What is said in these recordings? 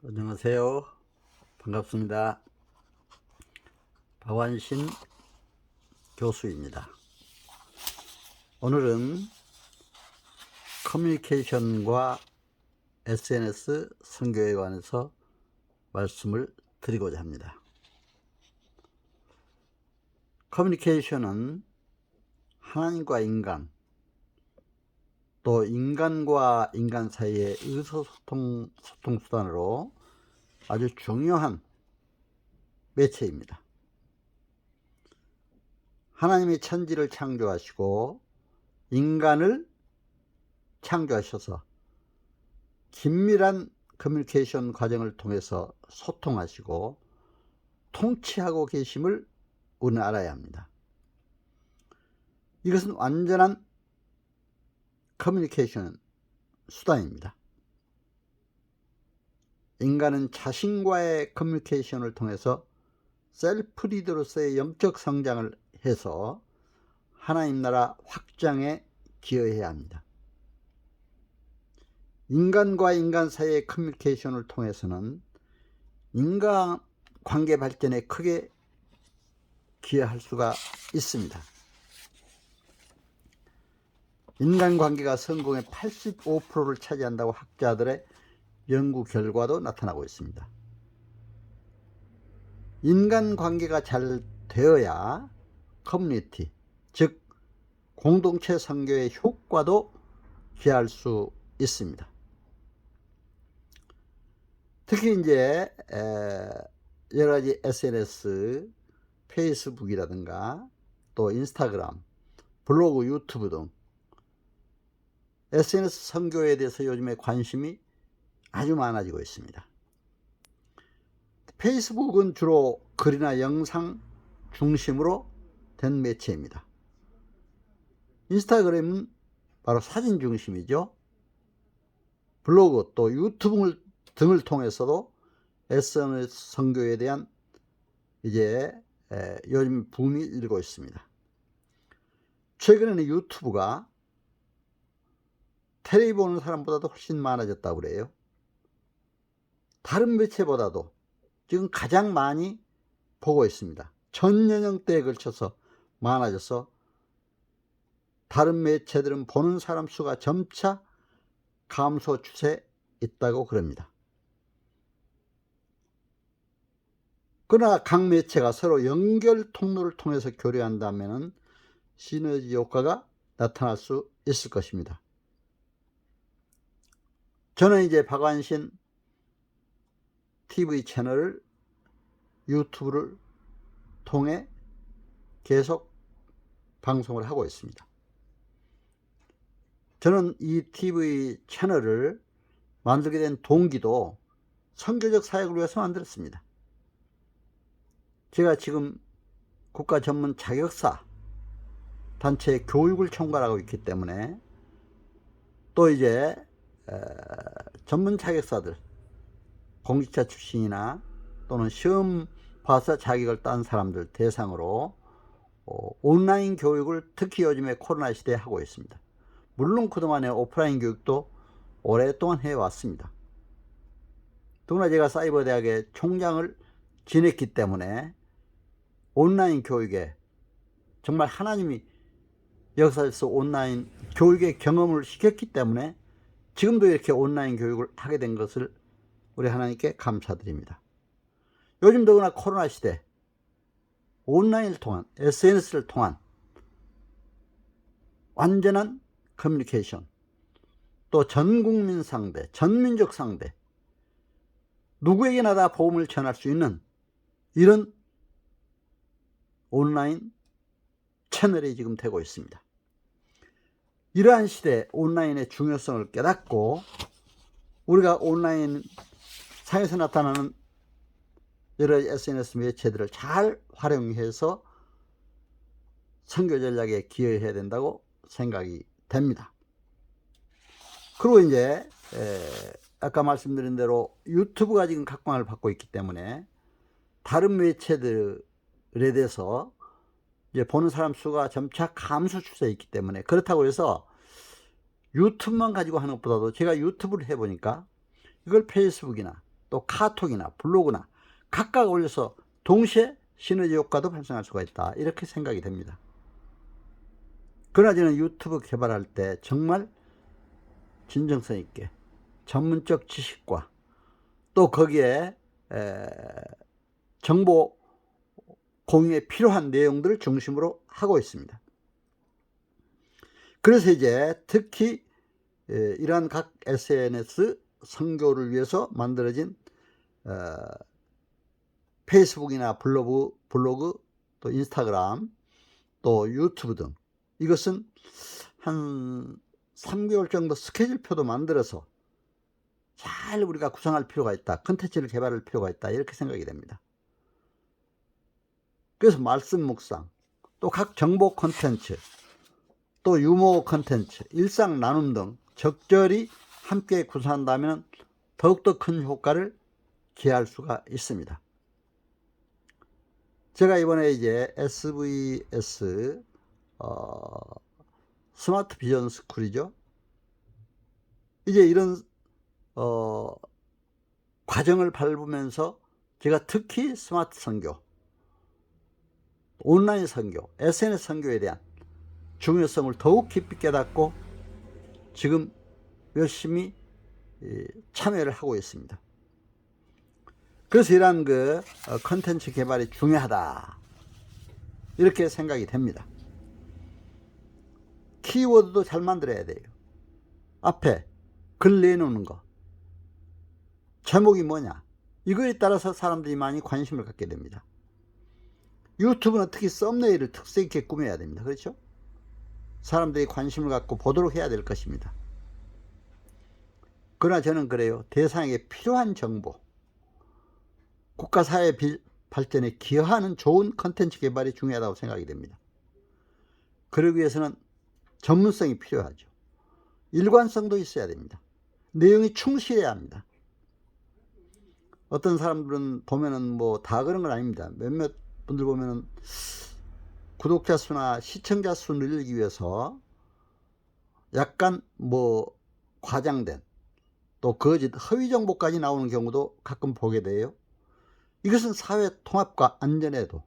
안녕하세요. 반갑습니다. 박완신 교수입니다. 오늘은 커뮤니케이션과 SNS 선교에 관해서 말씀을 드리고자 합니다. 커뮤니케이션은 하나님과 인간, 또 인간과 인간 사이의 의사소통 수단으로 아주 중요한 매체입니다. 하나님이 천지를 창조하시고 인간을 창조하셔서 긴밀한 커뮤니케이션 과정을 통해서 소통하시고 통치하고 계심을 우리는 알아야 합니다. 이것은 완전한 커뮤니케이션 수단입니다. 인간은 자신과의 커뮤니케이션을 통해서 셀프 리더로서의 영적 성장을 해서 하나님 나라 확장에 기여해야 합니다. 인간과 인간 사이의 커뮤니케이션을 통해서는 인간 관계 발전에 크게 기여할 수가 있습니다. 인간관계가 성공의 85%를 차지한다고 학자들의 연구 결과도 나타나고 있습니다. 인간관계가 잘 되어야 커뮤니티, 즉 공동체 선교의 효과도 기할 수 있습니다. 특히 이제 여러 가지 SNS, 페이스북이라든가 또 인스타그램, 블로그, 유튜브 등 SNS 선교에 대해서 요즘에 관심이 아주 많아지고 있습니다. 페이스북은 주로 글이나 영상 중심으로 된 매체입니다. 인스타그램은 바로 사진 중심이죠. 블로그 또 유튜브 등을 통해서도 SNS 선교에 대한 이제 요즘 붐이 일고 있습니다. 최근에는 유튜브가 텔레비 보는 사람보다도 훨씬 많아졌다고 그래요. 다른 매체보다도 지금 가장 많이 보고 있습니다. 전 연령대에 걸쳐서 많아져서 다른 매체들은 보는 사람 수가 점차 감소 추세에 있다고 그럽니다. 그러나 각 매체가 서로 연결 통로를 통해서 교류한다면 시너지 효과가 나타날 수 있을 것입니다. 저는 이제 박완신 TV 채널을 유튜브를 통해 계속 방송을 하고 있습니다. 저는 이 TV 채널을 만들게 된 동기도 선교적 사역을 위해서 만들었습니다. 제가 지금 국가 전문 자격사 단체의 교육을 총괄하고 있기 때문에 또 이제 전문 자격사들, 공직자 출신이나 또는 시험 봐서 자격을 딴 사람들 대상으로 온라인 교육을 특히 요즘에 코로나 시대에 하고 있습니다. 물론 그동안에 오프라인 교육도 오랫동안 해왔습니다. 더구나 제가 사이버 대학의 총장을 지냈기 때문에 온라인 교육에 정말 하나님이 역사에서 온라인 교육의 경험을 시켰기 때문에 지금도 이렇게 온라인 교육을 하게 된 것을 우리 하나님께 감사드립니다. 요즘 더구나 코로나 시대 온라인을 통한 SNS를 통한 완전한 커뮤니케이션, 또 전국민 상대, 전민족 상대, 누구에게나 다 복음을 전할 수 있는 이런 온라인 채널이 지금 되고 있습니다. 이러한 시대에 온라인의 중요성을 깨닫고 우리가 온라인 상에서 나타나는 여러 SNS 매체들을 잘 활용해서 선교 전략에 기여해야 된다고 생각이 됩니다. 그리고 이제 아까 말씀드린 대로 유튜브가 지금 각광을 받고 있기 때문에 다른 매체들에 대해서 이제 보는 사람 수가 점차 감소 추세에 있기 때문에, 그렇다고 해서 유튜브만 가지고 하는 것보다도 제가 유튜브를 해보니까 이걸 페이스북이나 또 카톡이나 블로그나 각각 올려서 동시에 시너지 효과도 발생할 수가 있다, 이렇게 생각이 됩니다. 그러나 저는 유튜브 개발할 때 정말 진정성 있게 전문적 지식과 또 거기에 정보 공유에 필요한 내용들을 중심으로 하고 있습니다. 그래서 이제 특히 이러한 각 SNS 선교를 위해서 만들어진 페이스북이나 블로그, 또 인스타그램, 또 유튜브 등, 이것은 한 3개월 정도 스케줄표도 만들어서 잘 우리가 구성할 필요가 있다, 컨텐츠를 개발할 필요가 있다, 이렇게 생각이 됩니다. 그래서 말씀 묵상, 또 각 정보 컨텐츠, 또 유머 컨텐츠, 일상 나눔 등 적절히 함께 구성한다면 더욱더 큰 효과를 기대할 수가 있습니다. 제가 이번에 이제 SVS 스마트 비전 스쿨이죠. 이제 이런 과정을 밟으면서 제가 특히 스마트 선교, 온라인 선교, SNS 선교에 대한 중요성을 더욱 깊이 깨닫고 지금 열심히 참여를 하고 있습니다. 그래서 이러한 컨텐츠 개발이 중요하다, 이렇게 생각이 됩니다. 키워드도 잘 만들어야 돼요. 앞에 글 내놓는 거, 제목이 뭐냐, 이거에 따라서 사람들이 많이 관심을 갖게 됩니다. 유튜브는 특히 썸네일을 특색 있게 꾸며야 됩니다. 그렇죠? 사람들이 관심을 갖고 보도록 해야 될 것입니다. 그러나 저는 그래요. 대상에게 필요한 정보, 국가 사회 발전에 기여하는 좋은 컨텐츠 개발이 중요하다고 생각이 됩니다. 그러기 위해서는 전문성이 필요하죠. 일관성도 있어야 됩니다. 내용이 충실해야 합니다. 어떤 사람들은 보면은 뭐 다 그런 건 아닙니다. 몇몇 분들 보면은 구독자 수나 시청자 수 늘리기 위해서 약간 뭐 과장된, 또 거짓, 허위 정보까지 나오는 경우도 가끔 보게 돼요. 이것은 사회 통합과 안전에도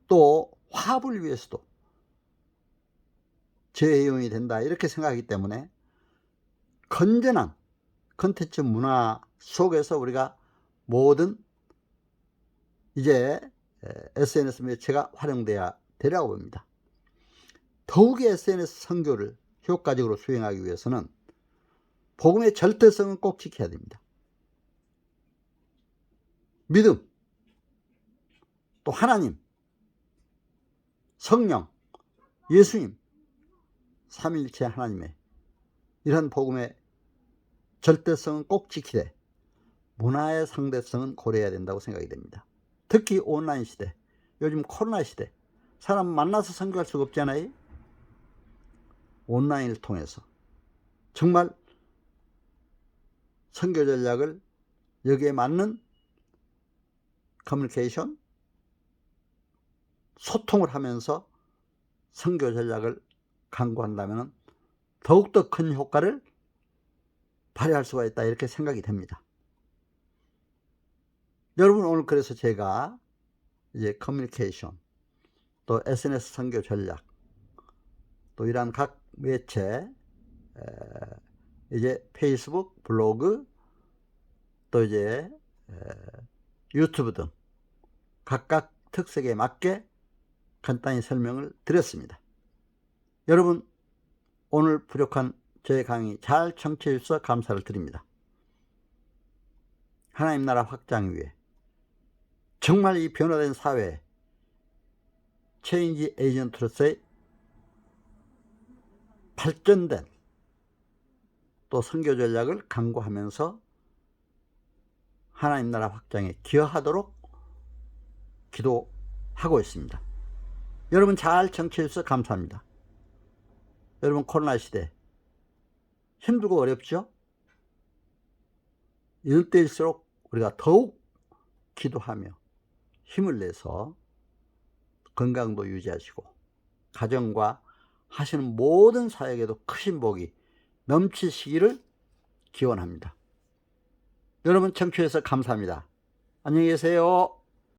또 화합을 위해서도 재해용이 된다, 이렇게 생각하기 때문에 건전한 컨텐츠 문화 속에서 우리가 모든 이제 SNS 매체가 활용돼야 되라고 봅니다. 더욱이 SNS 선교를 효과적으로 수행하기 위해서는 복음의 절대성은 꼭 지켜야 됩니다. 믿음, 또 하나님, 성령, 예수님, 삼위일체 하나님의 이런 복음의 절대성은 꼭 지키되 문화의 상대성은 고려해야 된다고 생각이 됩니다. 특히 온라인 시대, 요즘 코로나 시대, 사람 만나서 선교할 수가 없잖아요. 온라인을 통해서 정말 선교 전략을 여기에 맞는 커뮤니케이션, 소통을 하면서 선교 전략을 강구한다면 더욱더 큰 효과를 발휘할 수가 있다, 이렇게 생각이 됩니다. 여러분, 오늘 그래서 제가 이제 커뮤니케이션, 또 SNS 선교 전략, 또 이러한 각 매체, 이제 페이스북, 블로그, 또 이제 유튜브 등 각각 특색에 맞게 간단히 설명을 드렸습니다. 여러분, 오늘 부족한 저의 강의 잘 청취해 주셔서 감사를 드립니다. 하나님 나라 확장 위해 정말 이 변화된 사회에 체인지 에이전트로서의 발전된 또 선교 전략을 강구하면서 하나님 나라 확장에 기여하도록 기도하고 있습니다. 여러분 잘 청취해 주셔서 감사합니다. 여러분, 코로나 시대 힘들고 어렵죠? 이럴 때일수록 우리가 더욱 기도하며 힘을 내서 건강도 유지하시고 가정과 하시는 모든 사역에도 크신 복이 넘치시기를 기원합니다. 여러분 청취해서 감사합니다. 안녕히 계세요.